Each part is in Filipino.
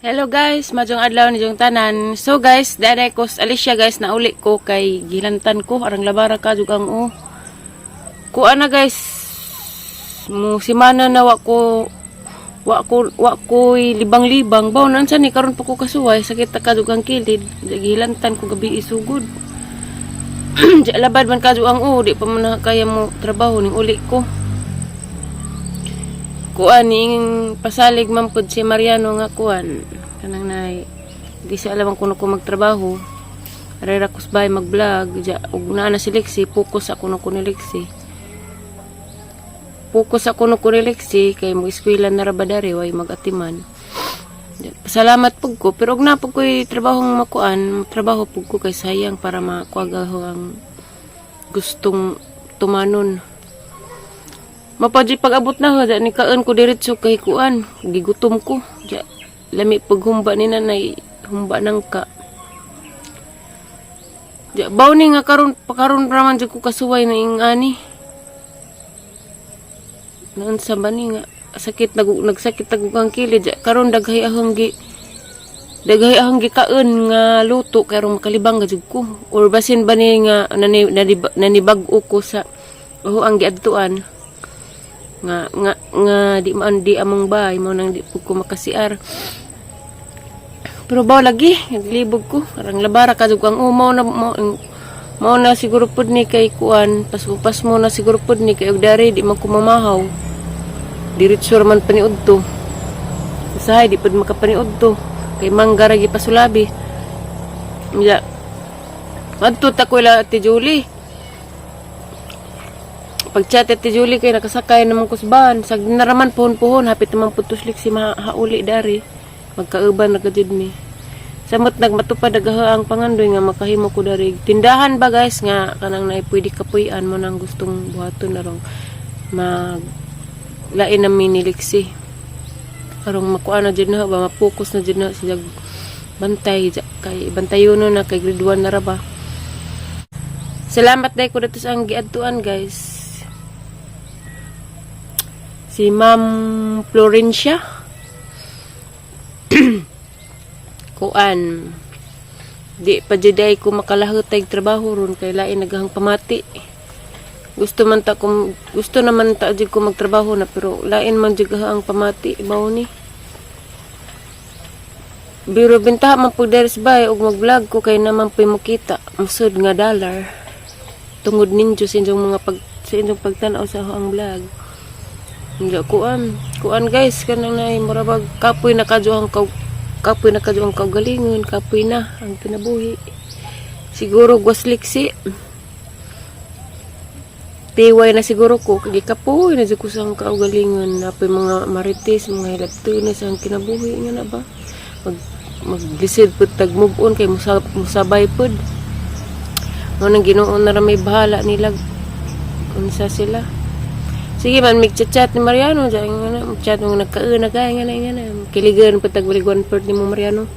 Hello guys, majong adlaw ni jong tanan. So guys, daday ko Alicia guys na uli ko kay gilantan ko arang labara ka jug ang kuan na guys. Mo simana na wa ko libang-libang. Baw nan sa ni karon pa ko kasuway sakit ka jug ang kilid. Gilantan ko gabi isugod. Labad man ka jug ang di pa man kaya mo trabaho ning uli ko. Kuan ning pasalig man pud si Mariano nga kuan kanang nay di siya alam kuno ko magtrabaho arera kusbay mag-vlog ug na si Lexi focus ako no kuno Lexi kay mo eskwela na rabadari way magatiman. Salamat pug ko pero og na pug ko'y trabahong makuan trabaho pug ko kay sayang para makuagaho ang gustong tumanon. Mapadji pag-abot na ho, ni kaan ko diretso kay kuan, gigutom ko. Lami paghumba ni nanay, humba nang ka. Baw ni nga karon raman ko kasuway na ing ani. Noon sa bani nga sakit nagsakit ang kilid. Karon daghay ahong gi kaan nga luto karon makalibang gajud ko. Or basin bani nga nanibag-o ko sa ang giadtuan. Nga di among bahay mo nang di ko makasiar pero baw lagi naglibog ko arang labara kadug ang mo na siguro pud ni kay kuan pas mo na siguro pud ni kay og dari di man ko mamahaw diretso man paniudto usahay di pud makapaniudto kay manggara gi pasulabi ya adto ta ko ila Ate Julie. Pag-chat at Julie kay nakasakay naman kusban. Sag naraman puhon-puhon. Hapit naman putuslik si hauli dari. Magkauban na kajud mi. Samot nagmatupad ang pangandoy nga makahimo ko dari. Tindahan ba guys nga kanang na pwede kapuyan mo nang gustong buhaton narong maglain na miniliksi. Karong makuha na dyan na ba. Mapokus na dyan na siya bantay. Kay bantayon na kay grade 1 na raba. Salamat dahil ko dito sa ang giadtuan guys. Si Ma'am Florencia kuan di pa juday ko makalahutay trabaho ron kay lain naghang pamati gusto naman ta jud ko magtrabaho na pero lain man jud ang pamati mao ni biro bintaha man pud deres bay og mag-vlog ko kay naman puy makita musud nga dollar tungod ninyo sa inyong pagtanaw sa ang vlog. Hindi kuan guys kanang nay murabag kapoy na kadyo ang kaugalingon kapoy na ang pinabuhi siguro Lexi tiway na siguro ko kay kapoy na ko sa kaugalingon napoy mga marites mga hilabtunas ang kinabuhi nga na ba mag-decide pud tag move on kay musabay pud mo nang Ginoo na ra may bahala nila unsa sila. Sige man, mag-chat ni Mariano. Diyan nga na, mag-chat mo nagkauna kaya nga na. Kiligan pa tagbaliguan part ni mo Mariano.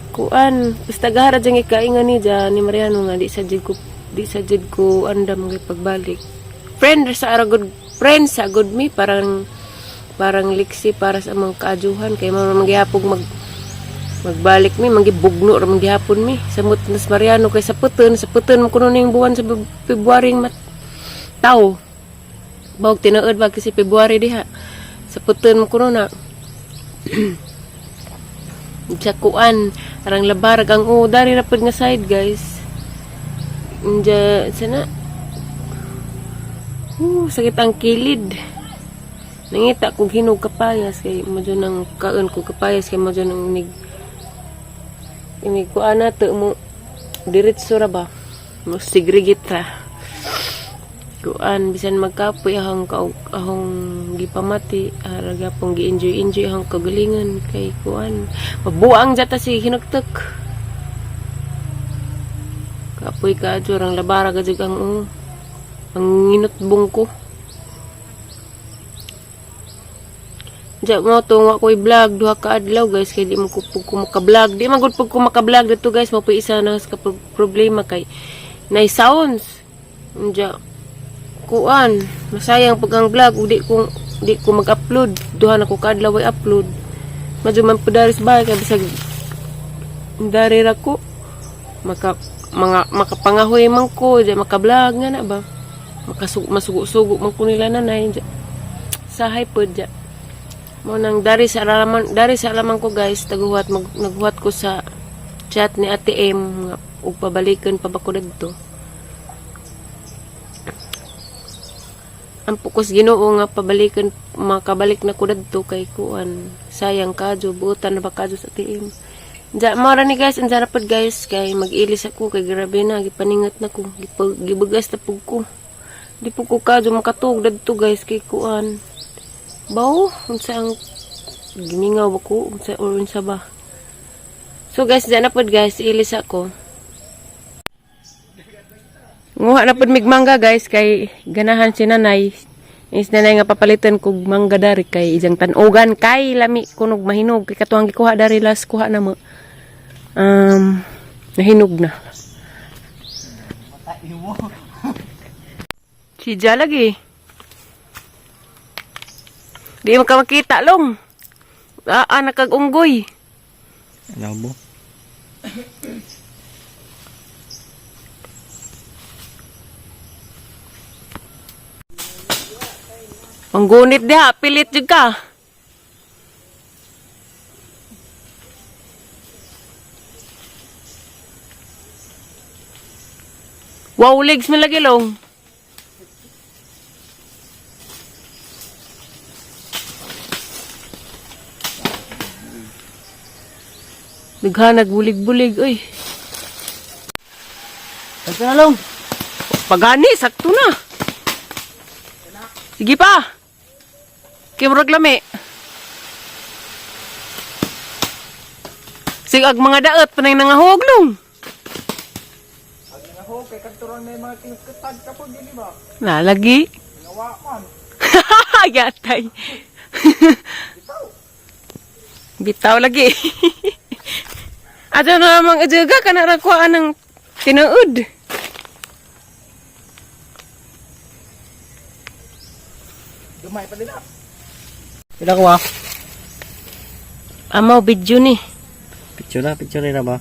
Kuan, basta gahara dyan ikaingan ni Mariano nga. Di sa jud ko andam ng pagbalik. Friend sa good me. Parang Lexi para sa mga kaajuhan. Kaya magyapog magbalik mi. Magibugno or magyapon mi. Samot nas Mariano kay sa puton mo kuno ning buwan sa February tao. Bawag tinuod ba kasi February diha. Sa puton mo kuno na. Sa kuan. Arang labarag ang dari na pud nga side guys. Sana. Sakit ang kilid. Nangita kong hinog kapayas. Kay mo dyan ang kaon ko kapayas. Kay mo dyan ang kuan na to mo. Diretso ra ba. Mo sigrigit ra. Kuan bisan magkapoy ahong gipamati araga pong gi-enjoy ahong kagalingan kay kuan mabuang jata si hinugtok kapoy ka jurang labara ka jud ang nginutbong ko ja mo tong wa koy vlog duha ka adlaw guys kay di mo ko maka-vlog di magud pug ko maka-vlog dito guys mo pa isa na sa problema kay nay sounds ja kuan masayang pag ang vlog di ko mag-upload duha na ko kadlaw ay upload Medyo man po dari sa bahay kaya bisag dari ra ko. Makapangahoy man ko, di makablog nga na ba. Masugo-sugo man ko nila nanay. Sahay po dya. Mo nang dari sa alaman ko guys, naghuhat ko sa chat ni Ate M nga ug pabalikan pa ba ko didto. Ang pukos Ginoo nga pabalikan makabalik na ko didto kay kuan. Sayang kadyo buutan na ba kadyo sa Ate M. Ja mara ni guys, anjara pod guys kay mag-ilis ako kay grabe na gipaningat na ko, gibugas na pug ko. Di po ko kadyo makatug didto guys kay kuan. Bawo unsa ang gimingaw ako unsa or unsa ba. So guys, dyan na pod guys, ilis ako. Nguha na pod mig mangga guys kay ganahan si nanay. Is nanay nga papalitan kog mangga dari kay ijang tanugan kay lami kunog mahinog kay katuang gikuha dari last kuha na mo. Nahinog na. Sija lagi. Di mo ka makita long. Nakag-unggoy. Ano mo? Panggunit dia, pilit juga. Wow, legs mo lagi long. Naghanag bulig-bulig, oy. Ito na long. Pagani, sakto na. Sige pa. Kimrog lami. Sigag mga daot, panay nangahog long. Pag nangahog, kay kanturon may mga kinukutag ka po, di ba? Nalagi. Nawa man. Gatay. Bitaw lagi. Ato na namang ajaga ka na rakuhaan ng tinuod. Dumay pa din ah. Pila ko ah. Amaw video ni. Picture na ba?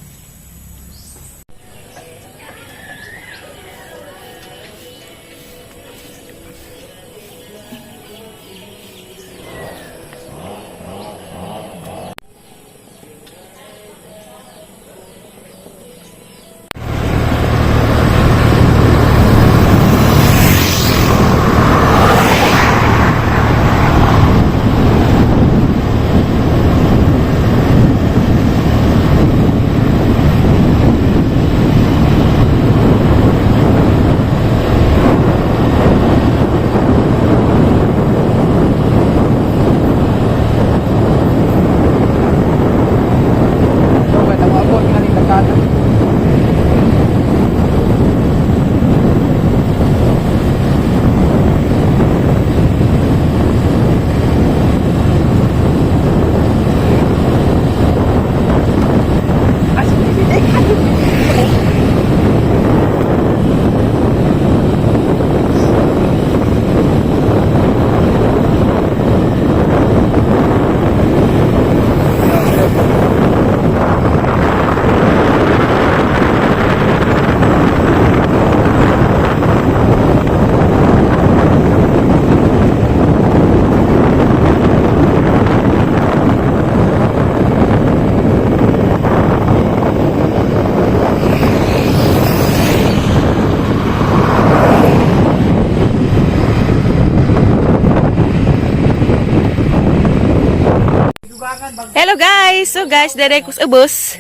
Hello guys! So guys, dere ko sa ubos.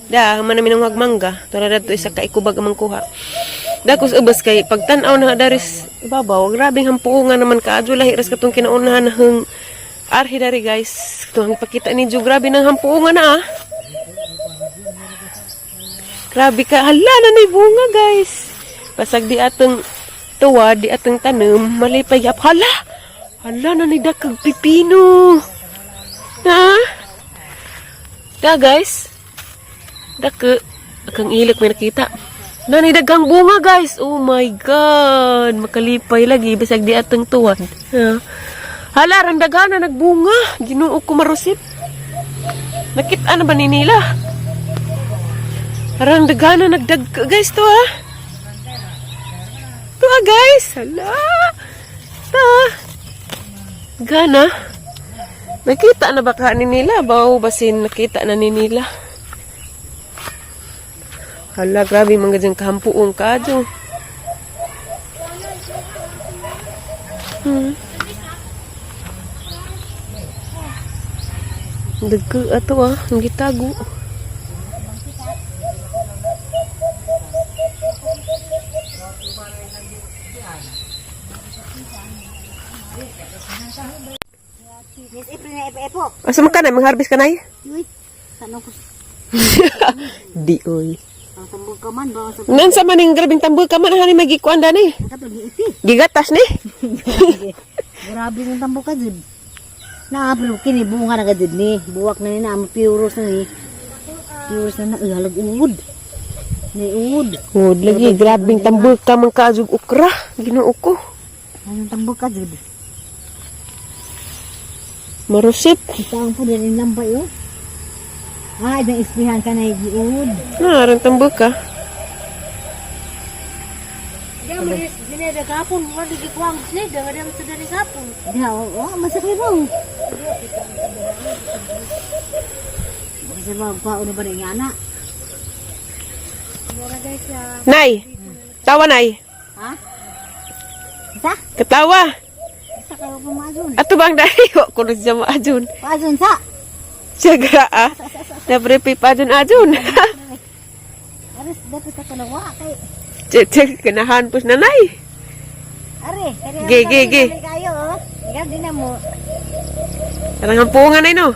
Da, manamin ng mangga. Tara dito isa ka ikubag amang kuha. Da ko sa ubos kay pagtanaw na daris ibabaw. Grabing hampuungan naman kaadyo lahi ras katong kinaunahan ng arhi dari guys. Katong ipakita ni Jo, grabe ng hampuungan na ah. Grabe ka, hala na nay bunga guys. Pasag di atong tuwa, di atong tanom, malipay yap. Hala na nay dakag pipino. Ha? Da guys. Dake akang ilik may nakita. Nanay dagang bunga guys. Oh my god. Makalipay lagi bisag di atong tuwan. Ha? Hala rang daga na nagbunga. Ginoo ko marusit. Nakita na ba ni nila? Parang dagana nagdag guys to ah. To ah guys. Hala. Ta. Gana. Nakita na ba ka ni nila? Bawo basin nakita na ni nila. Hala, grabe mga dyan kahampuong kadyo. Dagko ato ah, ang gitago. Miss April na epo-epo. Asa man ka na? Mag-harvest ka na eh? Wait. Tanong ko. Di oy. Ang tambog ka man. Baka sa Nansa man yung grabing tambol ka man, hani magikuan da ni. kapag iiti. Gigatas ni. Grabe ng tambog ka dun. Naapro kini bunga na gadid ni. Buwak na ni na. Piuros na ni. Piuros na na. Halag uud. Ni uud. Hod lagi, grabing tambol ka man kaazog ukra. Ginoo ko. Anong tambog ka dun? Marusit. Itaang po din yung lambay oh. Ah, ibang ispihan ka na yung uud. Narang tambol ka. Dia manis dineda kapon, mo di kuang sled, ada mo sa kapon. Dia oh, masakit mo. Kasi ba pa uno ba ni anak? Mura guys ya. Nay. Tawa nay. Ha? Sa? Ketawa. Sa ka pa maazun. Ato bang dai wa ko na siya maajun. Maazun sa. Siya ah. Naprepi pa ajun. Ares dapat ka kalawa kay. Cek kenahan pus nanay. Are, kaya Ge. kayo oh. Ikaw din na mo. Karang hampungan ay no.